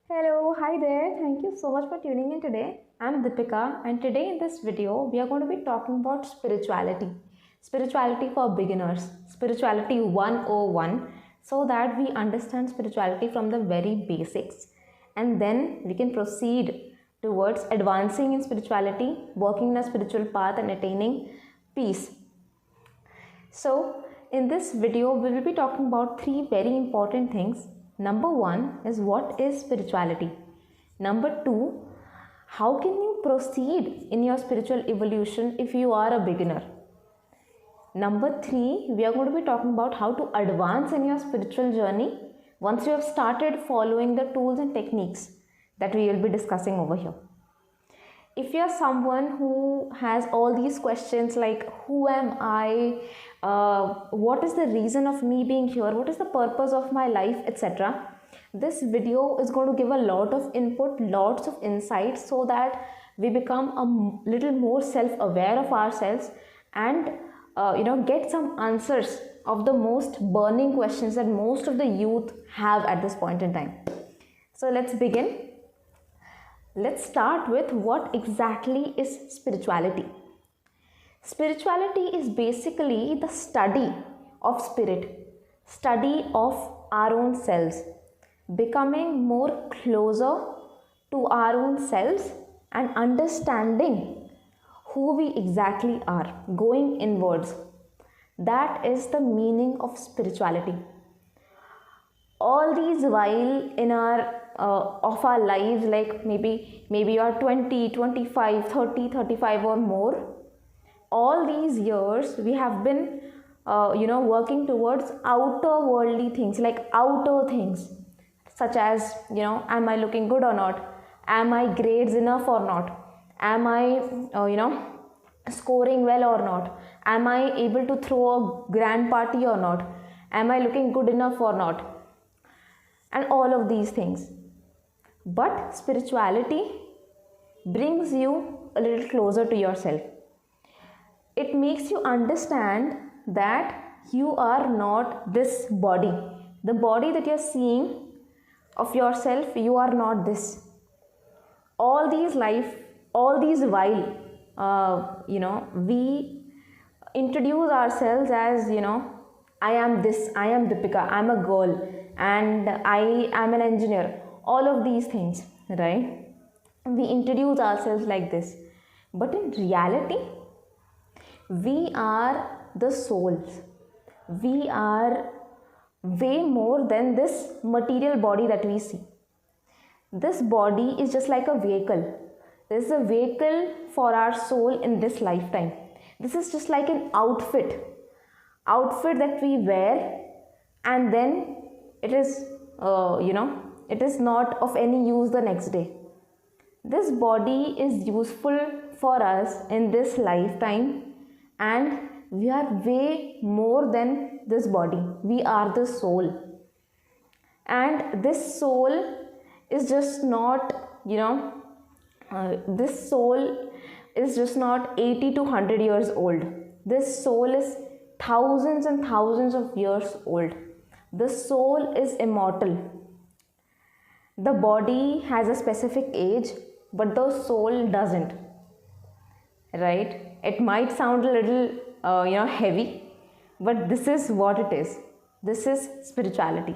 Hello, hi there. Thank you so much for tuning in today. I'm Deepika, and today in this video, we are going to be talking about spirituality. Spirituality for beginners, spirituality 101, so that we understand spirituality from the very basics. And then we can proceed towards advancing in spirituality, working in a spiritual path, and attaining peace. So, in this video, we will be talking about three very important things. Number one is what is spirituality? Number two, how can you proceed in your spiritual evolution if you are a beginner? Number three, we are going to be talking about how to advance in your spiritual journey once you have started following the tools and techniques that we will be discussing over here. If you're someone who has all these questions like who am I, what is the reason of me being here, what is the purpose of my life, etc., this video is going to give a lot of input, lots of insights, so that we become a little more self-aware of ourselves and get some answers of the most burning questions that most of the youth have at this point in time. So let's begin. Let's start with what exactly is spirituality. Spirituality is basically the study of spirit, study of our own selves, becoming more closer to our own selves and understanding who we exactly are, going inwards. That is the meaning of spirituality. All these while in our of our lives, like maybe you are 20, 25, 30, 35 or more, all these years we have been working towards outer worldly things, like outer things such as am I looking good or not, am I grades enough or not, am I scoring well or not, am I able to throw a grand party or not, am I looking good enough or not, and all of these things. But spirituality brings you a little closer to yourself. It makes you understand that you are not this body. The body that you're seeing of yourself, you are not this. All these while, we introduce ourselves as, I am this, I am Deepika, I am a girl, and I am an engineer. All of these things, right? We introduce ourselves like this. But in reality, we are the souls. We are way more than this material body that we see. This body is just like a vehicle. This is a vehicle for our soul in this lifetime. This is just like an outfit that we wear, and then it is it is not of any use the next day. This body is useful for us in this lifetime, and we are way more than this body. We are the soul, and this soul is just not this soul is just not 80 to 100 years old. This soul is thousands and thousands of years old. The soul is immortal. The body has a specific age, but the soul doesn't. Right? It might sound a little heavy, but this is what it is. This is spirituality.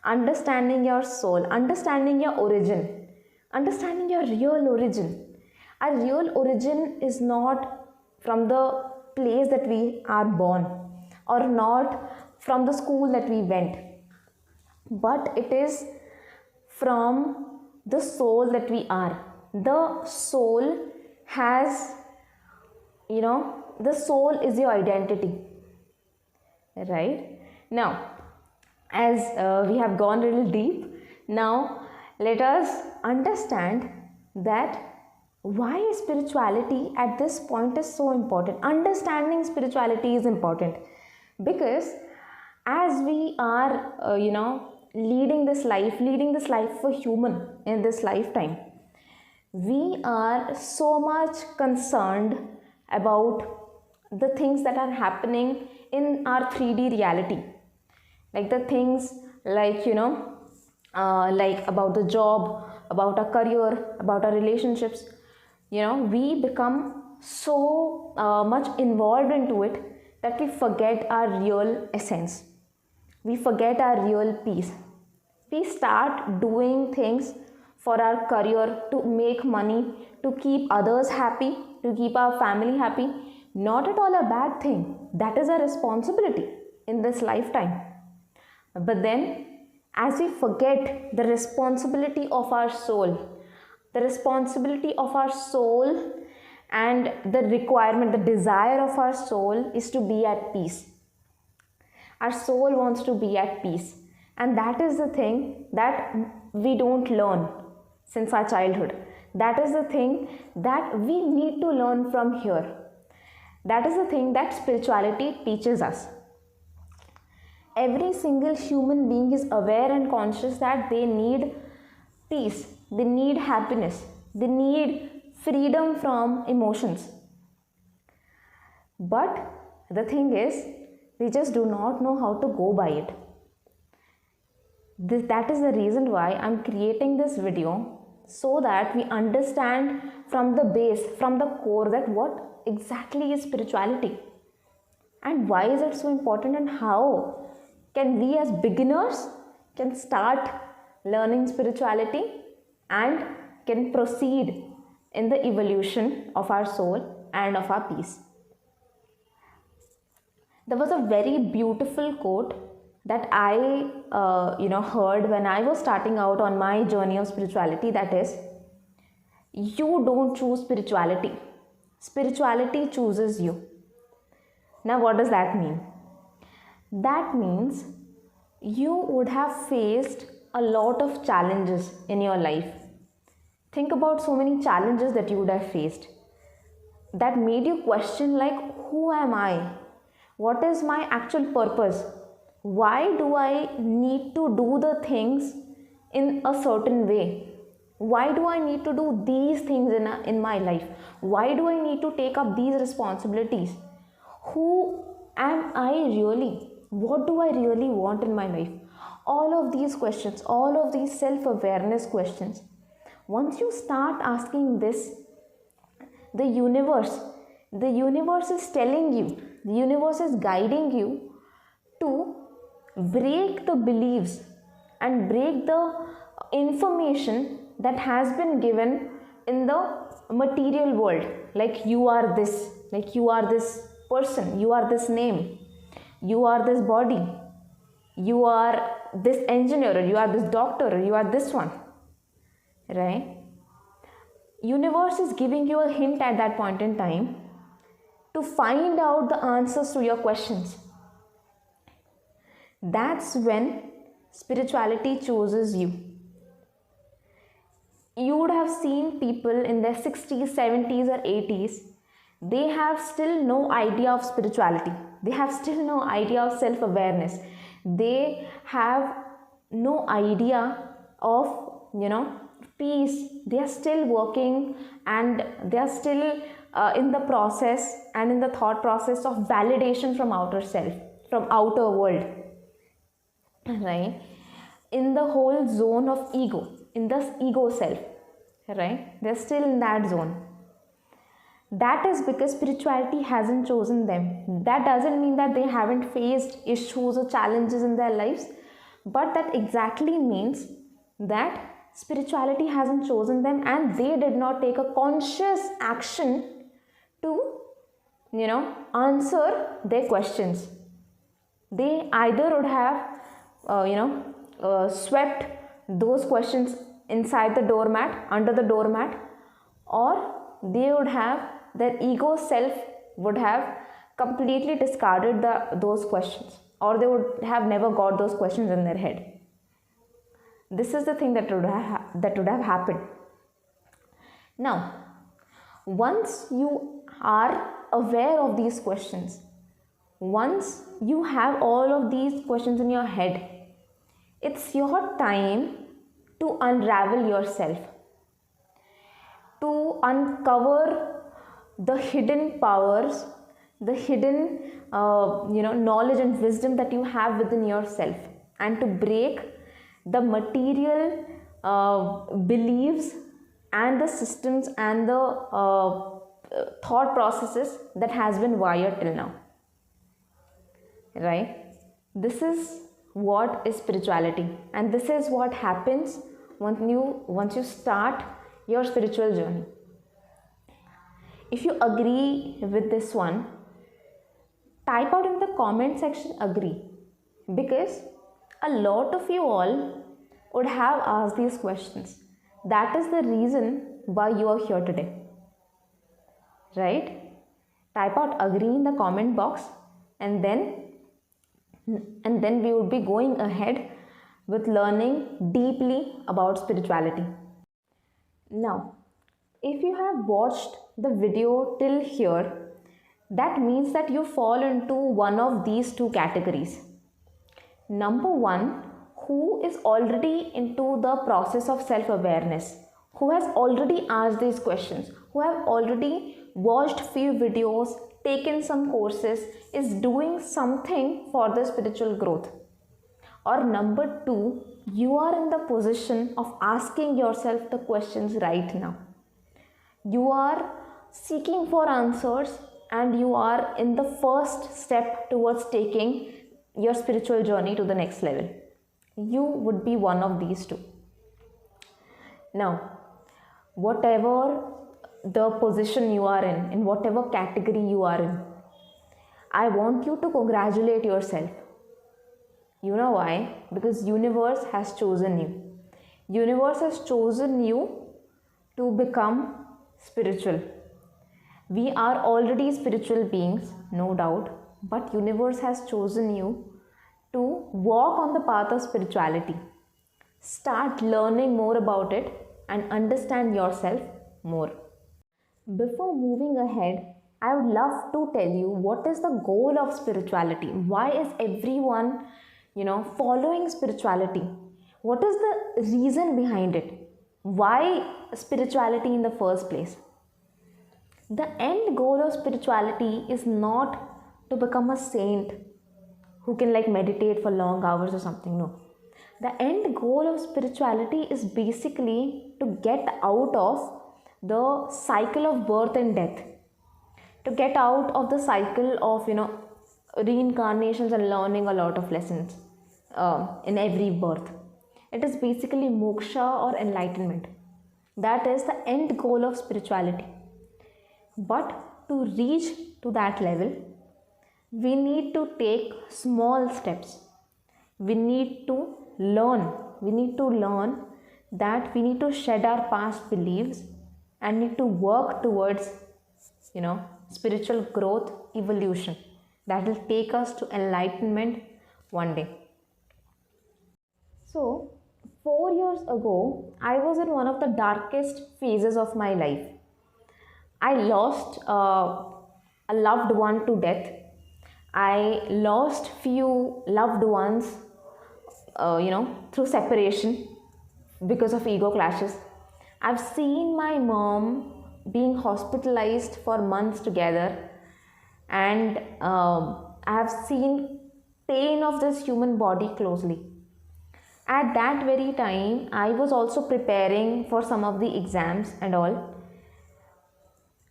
Understanding your soul, understanding your origin, understanding your real origin. Our real origin is not from the place that we are born, or not from the school that we went, but it is from the soul that we are. The soul has, the soul is your identity, right? Now, as we have gone a little deep, now let us understand that why spirituality at this point is so important. Understanding spirituality is important because as we are, leading this life for human in this lifetime, we are so much concerned about the things that are happening in our 3D reality, like the things like like about the job, about our career, about our relationships. We become so much involved into it that we forget our real essence. We forget our real peace. We start doing things for our career, to make money, to keep others happy, to keep our family happy. Not at all a bad thing. That is a responsibility in this lifetime. But then, as we forget the responsibility of our soul, the responsibility of our soul and the requirement, the desire of our soul is to be at peace. Our soul wants to be at peace. And that is the thing that we don't learn since our childhood. That is the thing that we need to learn from here. That is the thing that spirituality teaches us. Every single human being is aware and conscious that they need peace, they need happiness, they need freedom from emotions. But the thing is, they just do not know how to go by it. That is the reason why I'm creating this video, so that we understand from the base, from the core, that what exactly is spirituality and why is it so important, and how can we as beginners can start learning spirituality and can proceed in the evolution of our soul and of our peace. There was a very beautiful quote that I heard when I was starting out on my journey of spirituality, that is, you don't choose spirituality, spirituality chooses you. Now what does that mean? That means you would have faced a lot of challenges in your life. Think about so many challenges that you would have faced that made you question, like, who am I? What is my actual purpose? Why do I need to do the things in a certain way? Why do I need to do these things in my life? Why do I need to take up these responsibilities? Who am I really? What do I really want in my life? All of these questions, all of these self-awareness questions. Once you start asking this, the universe is telling you, the universe is guiding you to break the beliefs and break the information that has been given in the material world. Like, you are this, like you are this person, you are this name, you are this body, you are this engineer, or you are this doctor, or you are this one, right? Universe is giving you a hint at that point in time to find out the answers to your questions. That's when spirituality chooses you. You would have seen people in their 60s, 70s or 80s, they have still no idea of spirituality. They have still no idea of self-awareness. They have no idea of, peace. They are still working and they are still in the process and in the thought process of validation from outer self, from outer world, right? In the whole zone of ego, in this ego self, right? They're still in that zone. That is because spirituality hasn't chosen them. That doesn't mean that they haven't faced issues or challenges in their lives, but that exactly means that spirituality hasn't chosen them and they did not take a conscious action to, answer their questions. They either would have, swept those questions inside the doormat, under the doormat, or they would have, their ego self would have completely discarded those questions, or they would have never got those questions in their head. This is the thing that would have happened. Now, once you are aware of these questions, once you have all of these questions in your head, it's your time to unravel yourself, to uncover the hidden powers, the hidden knowledge and wisdom that you have within yourself, and to break the material beliefs and the systems and the thought processes that has been wired till now, right? This is what is spirituality, and this is what happens once you start your spiritual journey. If you agree with this one, type out in the comment section agree, because a lot of you all would have asked these questions. That is the reason why you are here today, right? Type out agree in the comment box, and then we would be going ahead with learning deeply about spirituality. Now, if you have watched the video till here, that means that you fall into one of these two categories. Number one, who is already into the process of self-awareness, who has already asked these questions, who have already watched few videos, taken some courses, is doing something for the spiritual growth. Or number two, you are in the position of asking yourself the questions right now. You are seeking for answers, and you are in the first step towards taking your spiritual journey to the next level. You would be one of these two. Now, whatever the position you are in whatever category you are in, I want you to congratulate yourself. You know why? Because universe has chosen you. Universe has chosen you to become spiritual. We are already spiritual beings, no doubt, but universe has chosen you to walk on the path of spirituality. Start learning more about it and understand yourself more. Before moving ahead, I would love to tell you what is the goal of spirituality. Why is everyone, following spirituality? What is the reason behind it? Why spirituality in the first place? The end goal of spirituality is not to become a saint who can meditate for long hours or something. No. The end goal of spirituality is basically to get out of the cycle of birth and death, to get out of the cycle of reincarnations and learning a lot of lessons in every birth. It is basically moksha or enlightenment. That is the end goal of spirituality. But to reach to that level, we need to take small steps. We need to learn. We need to learn that we need to shed our past beliefs and need to work towards, spiritual growth, evolution that will take us to enlightenment one day. So, 4 years ago, I was in one of the darkest phases of my life. I lost a loved one to death. I lost few loved ones, through separation because of ego clashes. I've seen my mom being hospitalized for months together, and I have seen pain of this human body closely. At that very time, I was also preparing for some of the exams and all.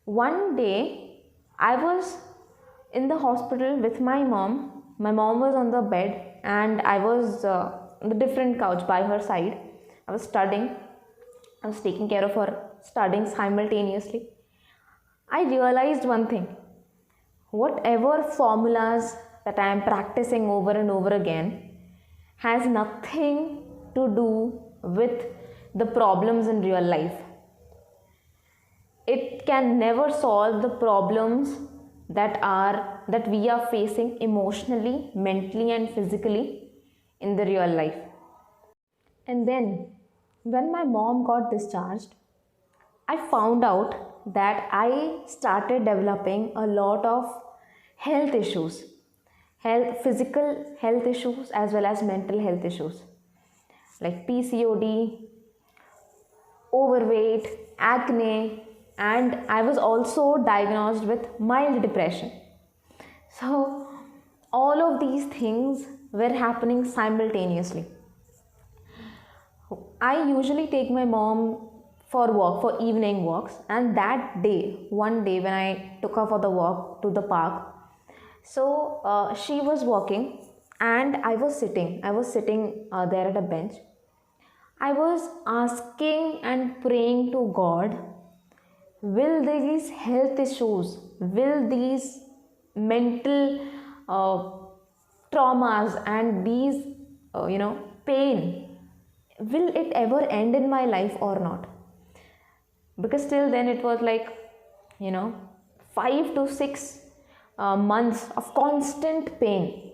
One day, I was in the hospital with my mom. My mom was on the bed and I was on the different couch by her side. I was studying. I was taking care of her studying simultaneously. I realized one thing. Whatever formulas that I am practicing over and over again has nothing to do with the problems in real life. It can never solve the problems that we are facing emotionally, mentally and physically in the real life. And then when my mom got discharged, I found out that I started developing a lot of health issues, physical health issues as well as mental health issues like PCOD, overweight, acne, and I was also diagnosed with mild depression. So all of these things were happening simultaneously. I usually take my mom for evening walks, and that day, one day when I took her for the walk to the park, so she was walking and I was sitting there at a bench. I was asking and praying to God, will these health issues, will these mental uh, traumas and these, pain, will it ever end in my life or not? Because till then it was like, you know 5 to 6 months of constant pain.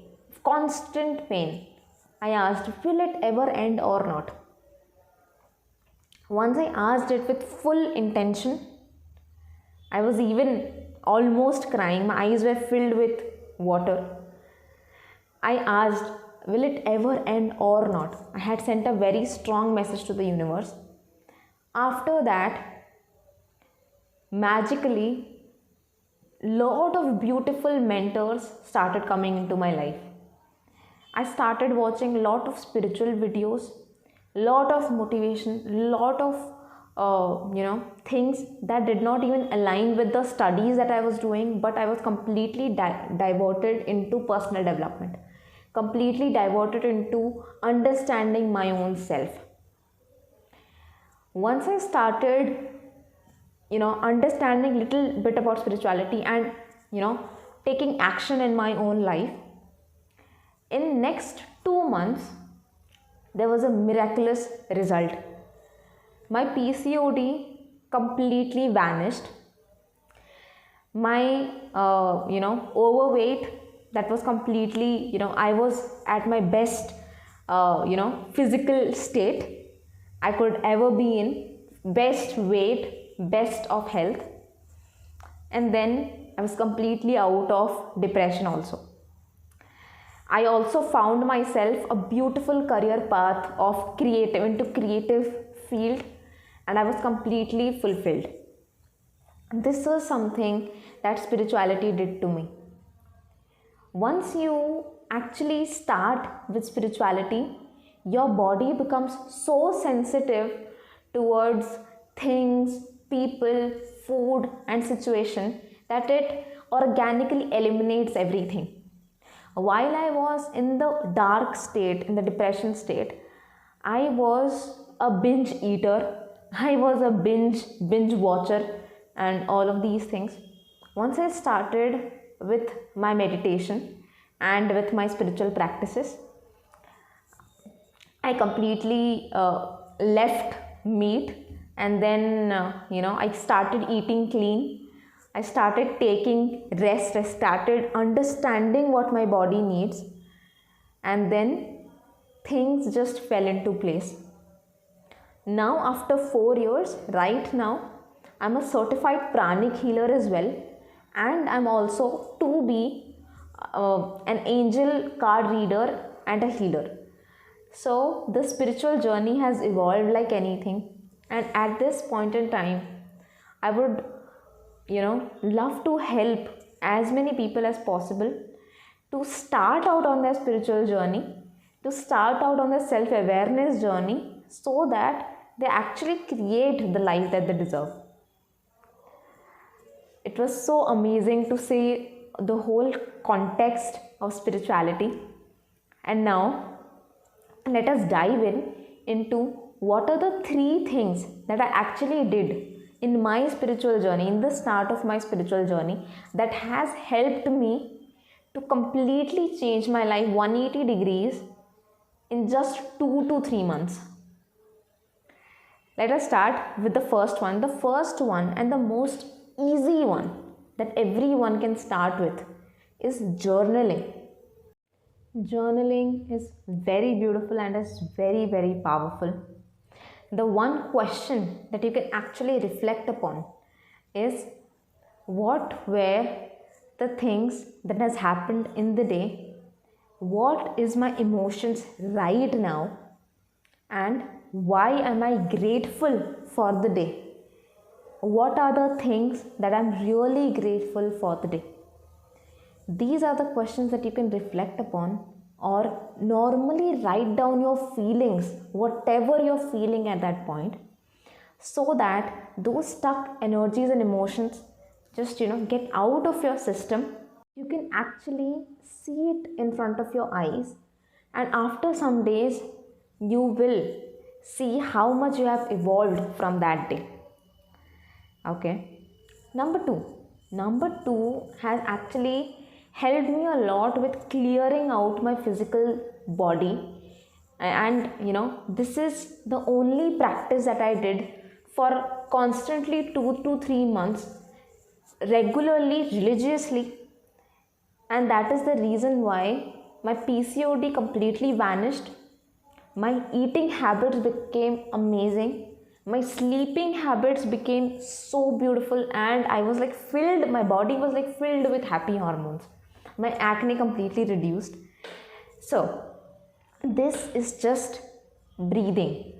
I asked, will it ever end or not? Once I asked it with full intention, I was even almost crying, my eyes were filled with water. I asked, will it ever end or not? I had sent a very strong message to the universe. After that, magically, lot of beautiful mentors started coming into my life. I started watching a lot of spiritual videos, lot of motivation, lot of things that did not even align with the studies that I was doing, but I was completely diverted into personal development, completely diverted into understanding my own self. Once I started understanding little bit about spirituality and taking action in my own life, in next 2 months there was a miraculous result. My PCOD completely vanished. My overweight, that was completely, I was at my best physical state I could ever be in, best weight, best of health. And then I was completely out of depression also. I also found myself a beautiful career path of creative field, and I was completely fulfilled. This was something that spirituality did to me. Once you actually start with spirituality, your body becomes so sensitive towards things, people, food and situation that it organically eliminates everything. While I was in the dark state, in the depression state, I was a binge eater, I was a binge watcher and all of these things. Once I started with my meditation and with my spiritual practices, I completely left meat, and then I started eating clean. I started taking rest. I started understanding what my body needs, and then things just fell into place. Now after 4 years, right now, I'm a certified pranic healer as well, and I'm also to be an angel card reader and a healer. So the spiritual journey has evolved like anything, and at this point in time, I would love to help as many people as possible to start out on their spiritual journey, to start out on their self-awareness journey, so that they actually create the life that they deserve. It was so amazing to see the whole context of spirituality. And now let us dive into what are the 3 things that I actually did in my spiritual journey, in the start of my spiritual journey, that has helped me to completely change my life 180 degrees in just 2 to 3 months. Let us start with the first one. The first one and the most easy one that everyone can start with is journaling. Journaling is very beautiful and is very, very powerful. The one question that you can actually reflect upon is, what were the things that has happened in the day? What is my emotions right now? And why am I grateful for the day? What are the things that I'm really grateful for the day? These are the questions that you can reflect upon, or normally write down your feelings, whatever you're feeling at that point, so that those stuck energies and emotions just get out of your system. You can actually see it in front of your eyes, and after some days you will see how much you have evolved from that day. Okay. Number two has actually helped me a lot with clearing out my physical body. And this is the only practice that I did for constantly 2 to 3 months, regularly, religiously. And that is the reason why my PCOD completely vanished. My eating habits became amazing. My sleeping habits became so beautiful, and I was like filled, my body was like filled with happy hormones. My acne completely reduced. So this is just breathing.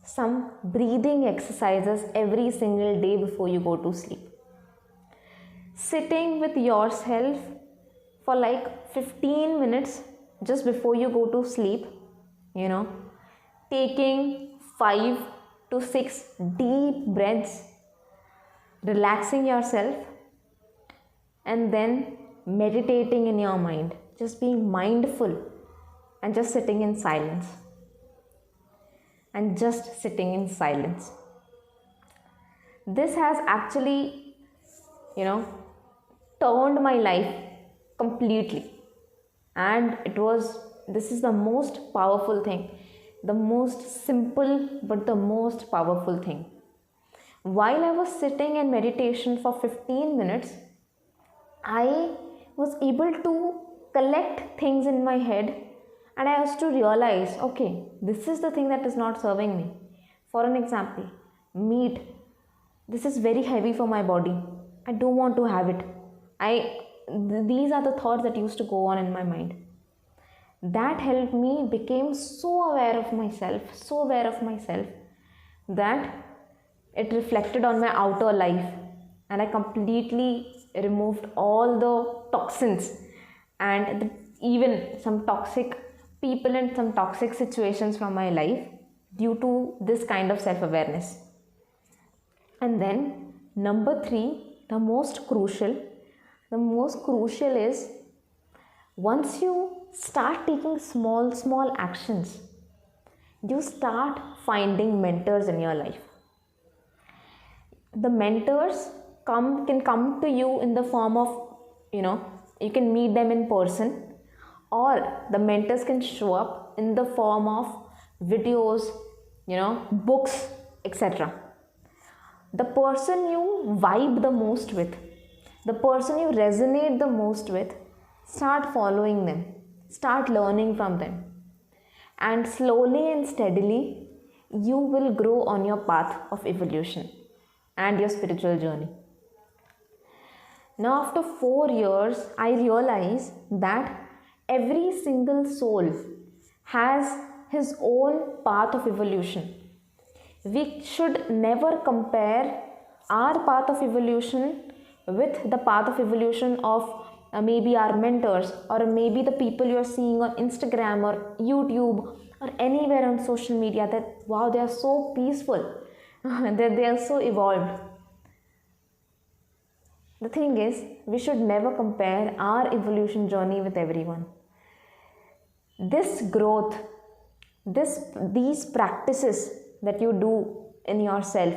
Some breathing exercises every single day before you go to sleep. Sitting with yourself for like 15 minutes just before you go to sleep, taking 5 to 6 deep breaths, relaxing yourself, and then meditating in your mind, just being mindful and just sitting in silence. This has actually, turned my life completely. And this is the most powerful thing, the most simple but the most powerful thing. While I was sitting in meditation for 15 minutes, I was able to collect things in my head, and I was to realize, okay, this is the thing that is not serving me. For an example, meat. This is very heavy for my body. I don't want to have it. These are the thoughts that used to go on in my mind. That helped me become so aware of myself that it reflected on my outer life, and I completely removed all the toxins and even some toxic people and some toxic situations from my life due to this kind of self-awareness. And then number 3, the most crucial is, once you start taking small actions, you start finding mentors in your life. The mentors can come to you in the form of, you can meet them in person, or the mentors can show up in the form of videos, books, etc. The person you vibe the most with, the person you resonate the most with, start following them, start learning from them, and slowly and steadily you will grow on your path of evolution and your spiritual journey. Now after 4 years, I realize that every single soul has his own path of evolution. We should never compare our path of evolution with the path of evolution of maybe our mentors, or maybe the people you're seeing on Instagram or YouTube or anywhere on social media, that wow, they are so peaceful, that they are so evolved. The thing is, we should never compare our evolution journey with everyone. This growth, these practices that you do in yourself,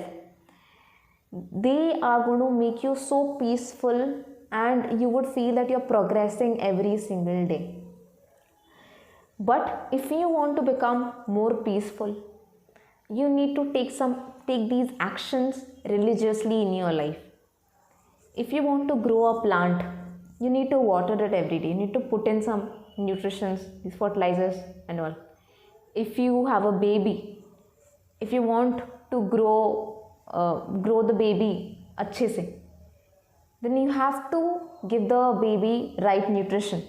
they are going to make you so peaceful, and you would feel that you're progressing every single day. But if you want to become more peaceful, you need to take these actions religiously in your life. If you want to grow a plant, you need to water it every day. You need to put in some nutrition, these fertilizers and all. If you have a baby, if you want to grow the baby अच्छे से, then you have to give the baby right nutrition.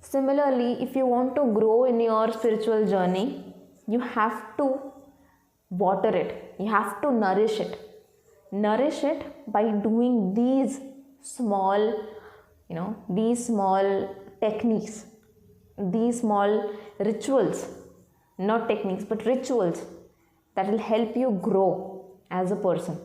Similarly, if you want to grow in your spiritual journey, you have to water it, you have to nourish it by doing these small these small techniques, these small rituals, not techniques but rituals, that will help you grow as a person.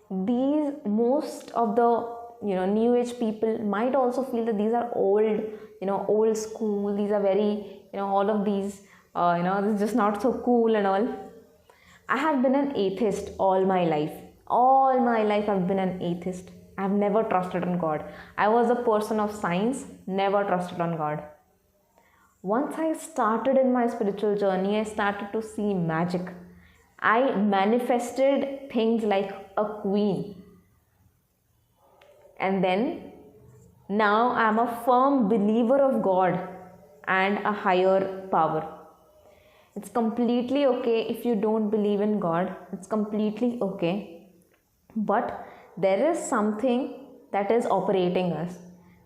These, most of the new age people might also feel that these are old, old school, these are very, all of these, this is just not so cool and all. I have been an atheist all my life. All my life I've been an atheist. I've never trusted on God. I was a person of science, never trusted on God. Once I started in my spiritual journey, I started to see magic. I manifested things like a queen. And then, now I'm a firm believer of God and a higher power. It's completely okay if you don't believe in God. It's completely okay. But there is something that is operating us.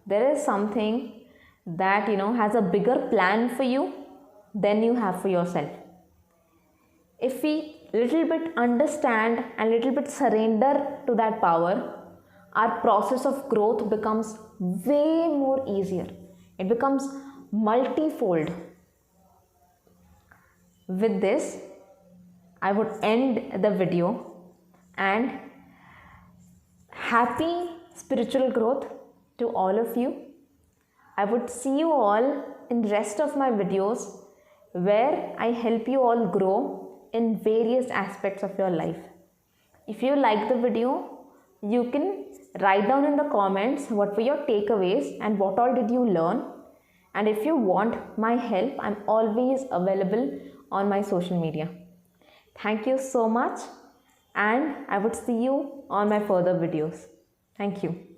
There is something that has a bigger plan for you than you have for yourself. If we little bit understand and little bit surrender to that power, our process of growth becomes way more easier. It becomes multifold. With this, I would end the video, and happy spiritual growth to all of you. I would see you all in rest of my videos where I help you all grow in various aspects of your life. If you like the video, you can write down in the comments what were your takeaways and what all did you learn. And if you want my help, I'm always available on my social media. Thank you so much, and I would see you on my further videos. Thank you.